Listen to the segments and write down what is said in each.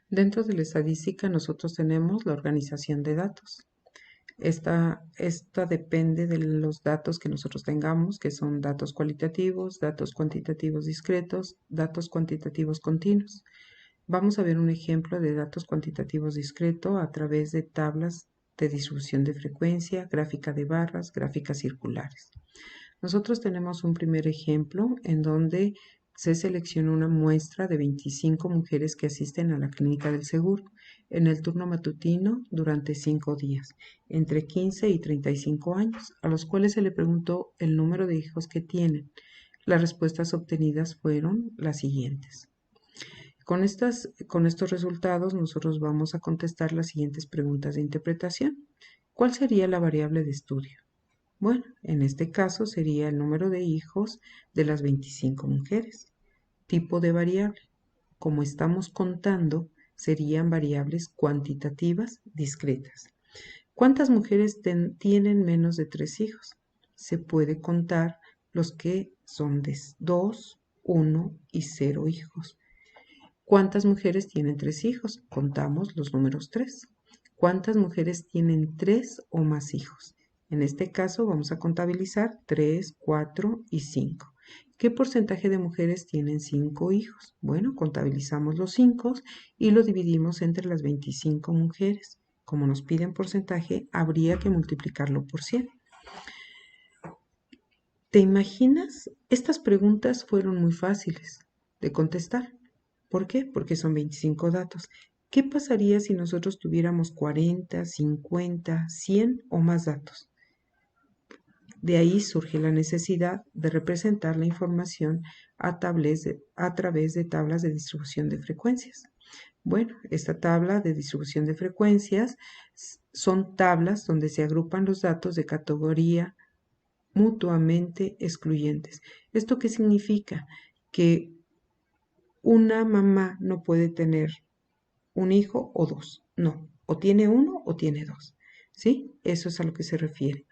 Dentro de la estadística nosotros tenemos la organización de datos. Esta depende de los datos que nosotros tengamos, que son datos cualitativos, datos cuantitativos discretos, datos cuantitativos continuos. Vamos a ver un ejemplo de datos cuantitativos discreto a través de tablas de distribución de frecuencia, gráfica de barras, gráficas circulares. Nosotros tenemos un primer ejemplo en donde se selecciona una muestra de 25 mujeres que asisten a la clínica del seguro en el turno matutino durante 5 días, entre 15 y 35 años, a los cuales se le preguntó el número de hijos que tienen. Las respuestas obtenidas fueron las siguientes. Con estos resultados nosotros vamos a contestar las siguientes preguntas de interpretación. ¿Cuál sería la variable de estudio? Bueno, en este caso sería el número de hijos de las 25 mujeres. Tipo de variable. Como estamos contando, serían variables cuantitativas discretas. ¿Cuántas mujeres tienen menos de 3 hijos? Se puede contar los que son de 2, 1 y 0 hijos. ¿Cuántas mujeres tienen 3 hijos? Contamos los números 3. ¿Cuántas mujeres tienen 3 o más hijos? En este caso vamos a contabilizar 3, 4 y 5. ¿Qué porcentaje de mujeres tienen 5 hijos? Bueno, contabilizamos los 5 y lo dividimos entre las 25 mujeres. Como nos piden porcentaje, habría que multiplicarlo por 100. ¿Te imaginas? Estas preguntas fueron muy fáciles de contestar. ¿Por qué? Porque son 25 datos. ¿Qué pasaría si nosotros tuviéramos 40, 50, 100 o más datos? De ahí surge la necesidad de representar la información a través de tablas de distribución de frecuencias. Bueno, esta tabla de distribución de frecuencias son tablas donde se agrupan los datos de categoría mutuamente excluyentes. ¿Esto qué significa? Que una mamá no puede tener un hijo o dos, no, o tiene uno o tiene dos, ¿sí? Eso es a lo que se refiere.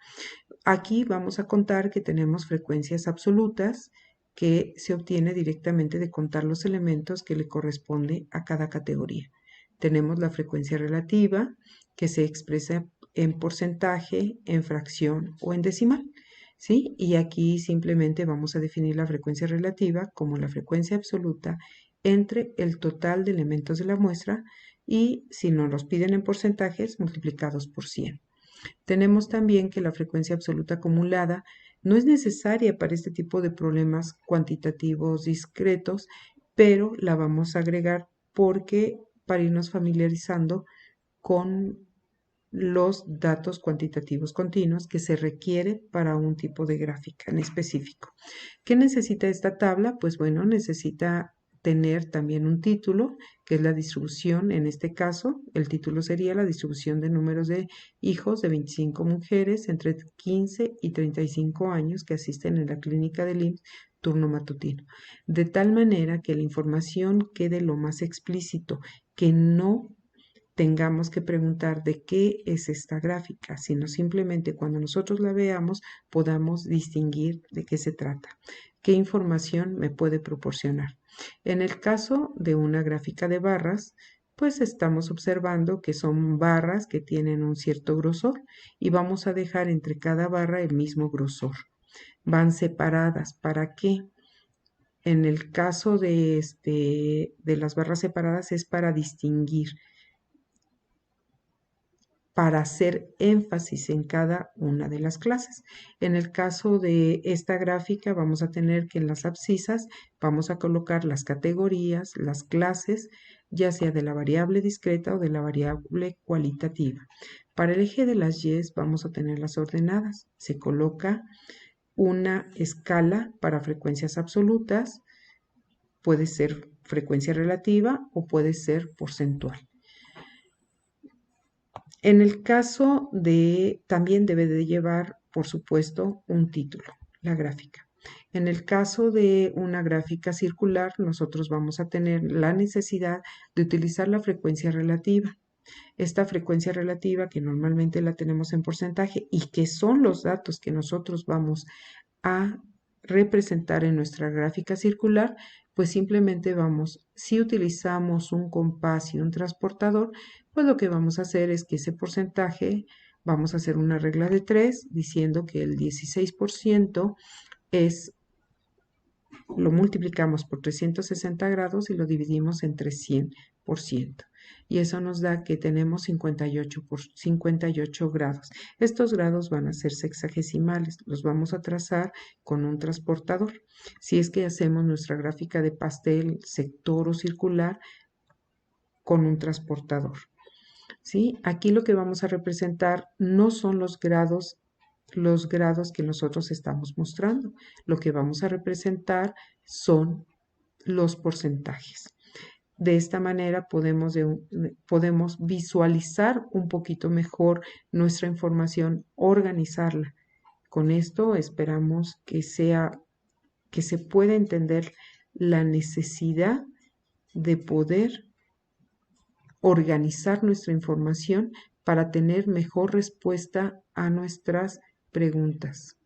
Aquí vamos a contar que tenemos frecuencias absolutas que se obtiene directamente de contar los elementos que le corresponde a cada categoría. Tenemos la frecuencia relativa que se expresa en porcentaje, en fracción o en decimal. ¿Sí? Y aquí simplemente vamos a definir la frecuencia relativa como la frecuencia absoluta entre el total de elementos de la muestra y, si nos los piden en porcentajes, multiplicados por 100. Tenemos también que la frecuencia absoluta acumulada no es necesaria para este tipo de problemas cuantitativos discretos, pero la vamos a agregar porque para irnos familiarizando con los datos cuantitativos continuos que se requiere para un tipo de gráfica en específico. ¿Qué necesita esta tabla? Pues bueno, necesita tener también un título, que es la distribución, en este caso, el título sería la distribución de números de hijos de 25 mujeres entre 15 y 35 años que asisten en la clínica del IMSS turno matutino, de tal manera que la información quede lo más explícito, que no tengamos que preguntar de qué es esta gráfica, sino simplemente cuando nosotros la veamos podamos distinguir de qué se trata, qué información me puede proporcionar. En el caso de una gráfica de barras, pues estamos observando que son barras que tienen un cierto grosor y vamos a dejar entre cada barra el mismo grosor. Van separadas, ¿para qué? En el caso de las barras separadas es para distinguir, para hacer énfasis en cada una de las clases. En el caso de esta gráfica vamos a tener que en las abscisas vamos a colocar las categorías, las clases, ya sea de la variable discreta o de la variable cualitativa. Para el eje de las Y vamos a tener las ordenadas. Se coloca una escala para frecuencias absolutas, puede ser frecuencia relativa o puede ser porcentual. En el caso también debe de llevar, por supuesto, un título, la gráfica. En el caso de una gráfica circular, nosotros vamos a tener la necesidad de utilizar la frecuencia relativa. Esta frecuencia relativa que normalmente la tenemos en porcentaje y que son los datos que nosotros vamos a representar en nuestra gráfica circular, pues simplemente vamos, si utilizamos un compás y un transportador, pues lo que vamos a hacer es que ese porcentaje, vamos a hacer una regla de 3 diciendo que el 16% es, lo multiplicamos por 360 grados y lo dividimos entre 100%. Y eso nos da que tenemos 58 grados. Estos grados van a ser sexagesimales, los vamos a trazar con un transportador. Si es que hacemos nuestra gráfica de pastel, sector o circular con un transportador. ¿Sí? Aquí lo que vamos a representar no son los grados que nosotros estamos mostrando. Lo que vamos a representar son los porcentajes. De esta manera podemos visualizar un poquito mejor nuestra información, organizarla. Con esto esperamos que se pueda entender la necesidad de poder organizar nuestra información para tener mejor respuesta a nuestras preguntas.